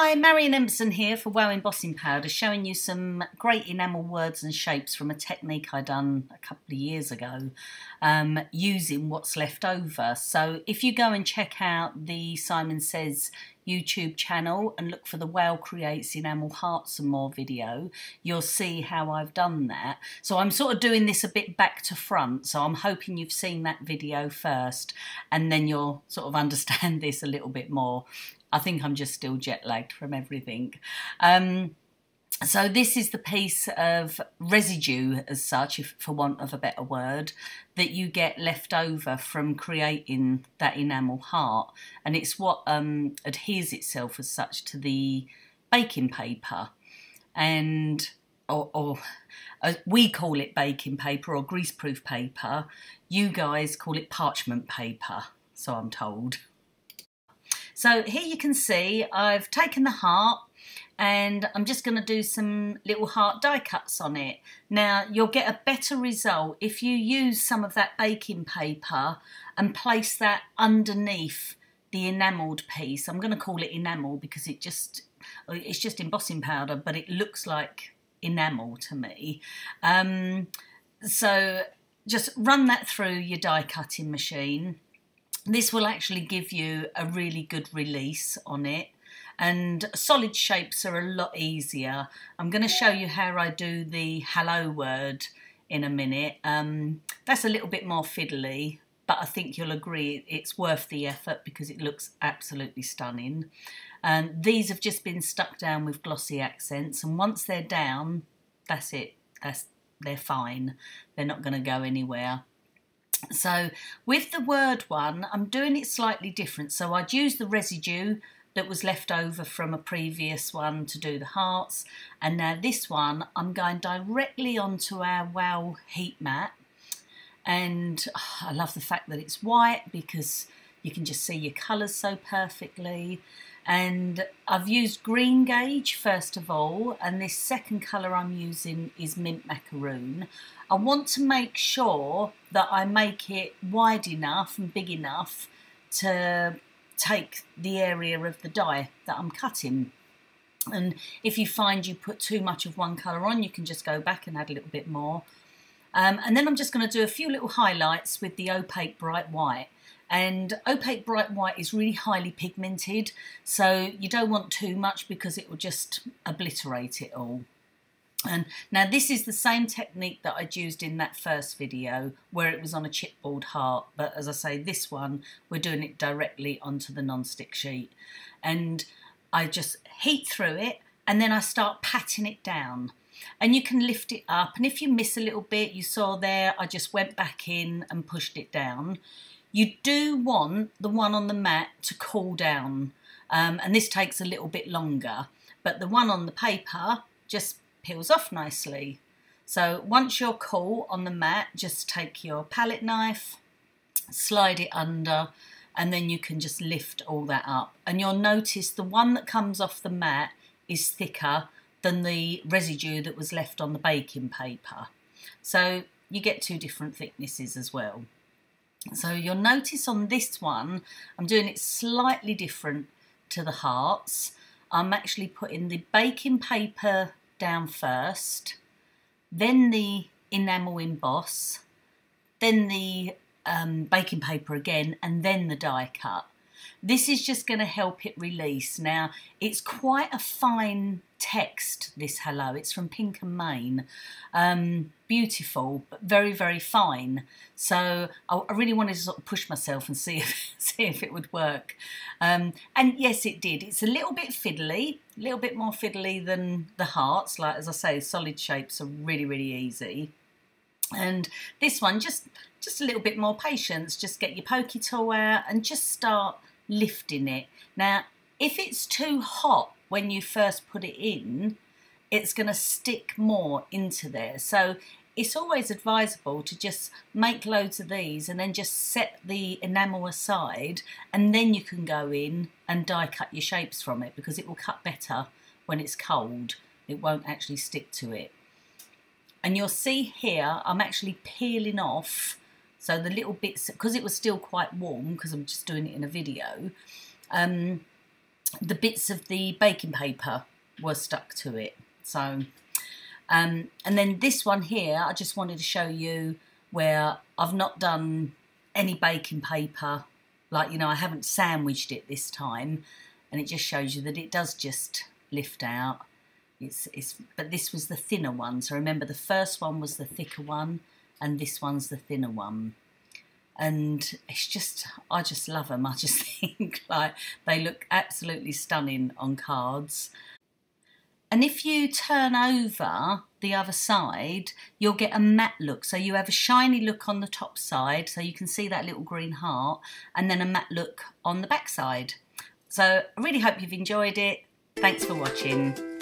Hi, Marion Emberson here for Wow Embossing Powder, showing you some great enamel words and shapes from a technique I done a couple of years ago using what's left over. So if you go and check out the Simon Says YouTube channel and look for the Wow Creates Enamel Hearts and More video, you'll see how I've done that. So I'm sort of doing this a bit back to front, so I'm hoping you've seen that video first and then you'll sort of understand this a little bit more. I think I'm just still jet lagged from everything. So this is the piece of residue as such, if for want of a better word, that you get left over from creating that enamel heart. And it's what adheres itself as such to the baking paper. And we call it baking paper or greaseproof paper. You guys call it parchment paper, so I'm told. So here you can see I've taken the heart and I'm just going to do some little heart die cuts on it. Now you'll get a better result if you use some of that baking paper and place that underneath the enamelled piece. I'm going to call it enamel because it's just embossing powder, but it looks like enamel to me. So just run that through your die cutting machine. This will actually give you a really good release on it, and solid shapes are a lot easier. I'm going to show you how I do the hello word in a minute. That's a little bit more fiddly, but I think you'll agree it's worth the effort because it looks absolutely stunning. These have just been stuck down with glossy accents, and once they're down, that's it. They're fine. They're not going to go anywhere. So with the word one, I'm doing it slightly different. So I'd use the residue that was left over from a previous one to do the hearts. And now this one, I'm going directly onto our Wow heat mat. And I love the fact that it's white because you can just see your colours so perfectly. And I've used GREENGAGE first of all, and this second colour I'm using is Mint Macaroon. I want to make sure that I make it wide enough and big enough to take the area of the die that I'm cutting. And if you find you put too much of one colour on, you can just go back and add a little bit more. And then I'm just going to do a few little highlights with the Opaque Bright White. And Opaque Bright White is really highly pigmented, so you don't want too much because it will just obliterate it all. And now this is the same technique that I'd used in that first video where it was on a chipboard heart, but as I say, this one we're doing it directly onto the non-stick sheet. And I just heat through it and then I start patting it down. And you can lift it up, and if you miss a little bit, you saw there I just went back in and pushed it down. You do want the one on the mat to cool down, and this takes a little bit longer, but the one on the paper just peels off nicely. So once you're cool on the mat, just take your palette knife, slide it under, and then you can just lift all that up. And you'll notice the one that comes off the mat is thicker than the residue that was left on the baking paper. So you get two different thicknesses as well. So you'll notice on this one, I'm doing it slightly different to the hearts. I'm actually putting the baking paper down first, then the enamel emboss, then the baking paper again, and then the die cut. This is just going to help it release. Now, it's quite a fine text, this hello. It's from Pink and Main. Beautiful, but very, very fine. So I really wanted to sort of push myself and see if it would work. And yes, it did. It's a little bit fiddly, a little bit more fiddly than the hearts. Like, as I say, solid shapes are really, really easy. And this one, just a little bit more patience. Just get your pokey tool out and just start lifting it. Now, if it's too hot when you first put it in, it's going to stick more into there. So it's always advisable to just make loads of these and then just set the enamel aside, and then you can go in and die cut your shapes from it because it will cut better when it's cold. It won't actually stick to it. And you'll see here I'm actually peeling off, so the little bits, because it was still quite warm because I'm just doing it in a video, the bits of the baking paper were stuck to it. So, and then this one here, I just wanted to show you where I've not done any baking paper, like, you know, I haven't sandwiched it this time, and it just shows you that it does just lift out. But this was the thinner one, so remember the first one was the thicker one, and this one's the thinner one. And it's just, I just love them. I just think like they look absolutely stunning on cards. And if you turn over the other side, you'll get a matte look. So you have a shiny look on the top side, so you can see that little green heart, and then a matte look on the back side. So I really hope you've enjoyed it. Thanks for watching.